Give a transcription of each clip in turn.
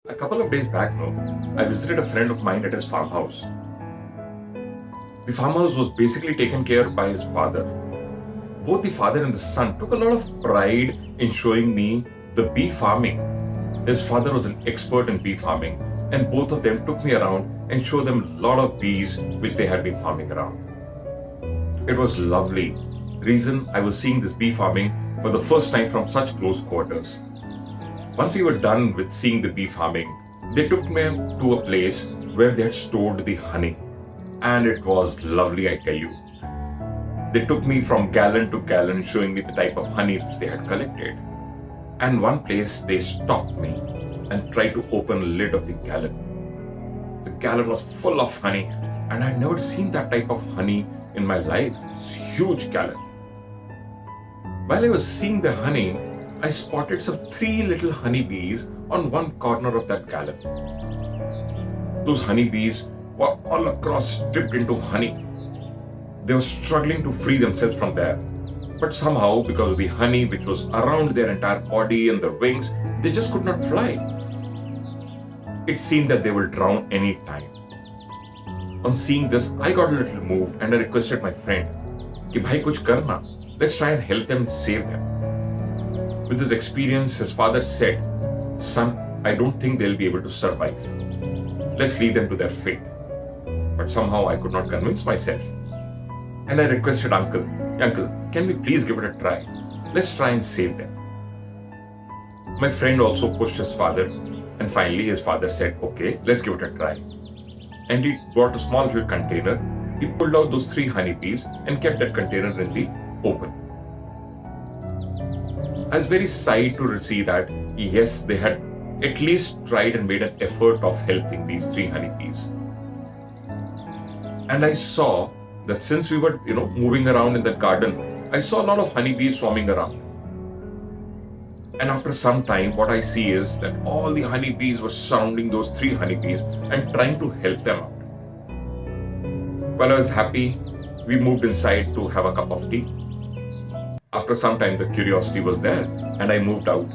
A couple of days back, I visited a friend of mine at his farmhouse. The farmhouse was basically taken care of by his father. Both the father and the son took a lot of pride in showing me the bee farming. His father was an expert in bee farming, and both of them took me around and showed them a lot of bees which they had been farming around. It was lovely. Reason I was seeing this bee farming for the first time from such close quarters. Once we were done with seeing the bee farming, they took me to a place where they had stored the honey. And it was lovely, I tell you. They took me from gallon to gallon, showing me the type of honeys which they had collected. And one place they stopped me and tried to open the lid of the gallon. The gallon was full of honey, and I had never seen that type of honey in my life. It's a huge gallon. While I was seeing the honey, I spotted some 3 little honeybees on one corner of that gallon. Those honeybees were all across dipped into honey. They were struggling to free themselves from there. But somehow, because of the honey which was around their entire body and their wings, they just could not fly. It seemed that they will drown any time. On seeing this, I got a little moved and I requested my friend, "Ki bhai kuch karna, let's try and help them, save them." With this experience, his father said, "Son, I don't think they'll be able to survive. Let's leave them to their fate." But somehow I could not convince myself. And I requested uncle, can we please give it a try? Let's try and save them. My friend also pushed his father, and finally his father said, "Okay, let's give it a try." And he brought a small little container. He pulled out those 3 honeybees and kept that container in the open. I was very sad to see that, yes, they had at least tried and made an effort of helping these 3 honeybees. And I saw that since we were, moving around in that garden, I saw a lot of honeybees swarming around. And after some time, what I see is that all the honeybees were surrounding those 3 honeybees and trying to help them out. While I was happy, we moved inside to have a cup of tea. After some time, the curiosity was there, and I moved out.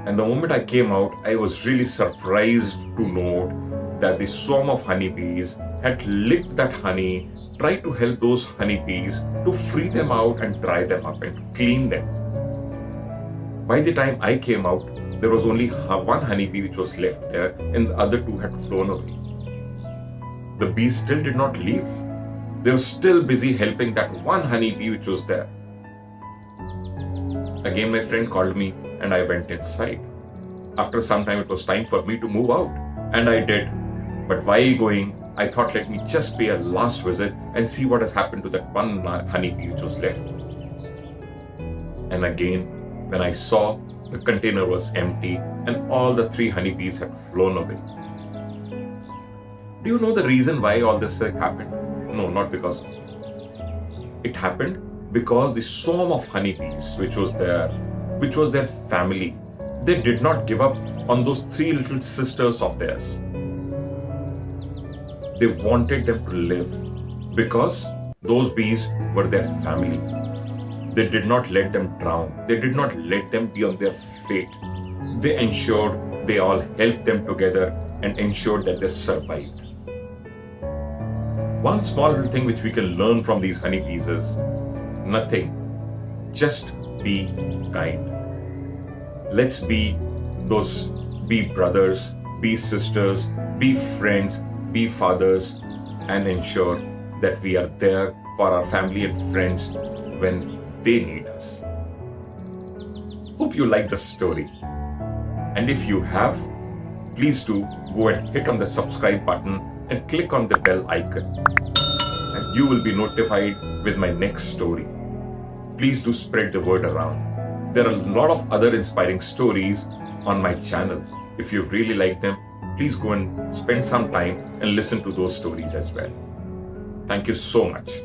And the moment I came out, I was really surprised to note that the swarm of honeybees had licked that honey, tried to help those honeybees to free them out and dry them up and clean them. By the time I came out, there was only 1 honeybee which was left there, and the other 2 had flown away. The bees still did not leave. They were still busy helping that 1 honeybee which was there. Again, my friend called me and I went inside. After some time, it was time for me to move out, and I did. But while going, I thought, let me just pay a last visit and see what has happened to that 1 honeybee which was left. And again, when I saw the container was empty and all the 3 honeybees had flown away. Do you know the reason why all this happened? No, not because of it. It happened because the swarm of honeybees which was their family, they did not give up on those 3 little sisters of theirs. They wanted them to live because those bees were their family. They did not let them drown. They did not let them be on their fate. They ensured they all helped them together and ensured that they survived. One small little thing which we can learn from these honeybees is nothing. Just be kind. Let's be those bee brothers, bee sisters, bee friends, be fathers, and ensure that we are there for our family and friends when they need us. Hope you like the story. And if you have, please do go and hit on the subscribe button and click on the bell icon. And you will be notified with my next story. Please do spread the word around. There are a lot of other inspiring stories on my channel. If you really like them, please go and spend some time and listen to those stories as well. Thank you so much.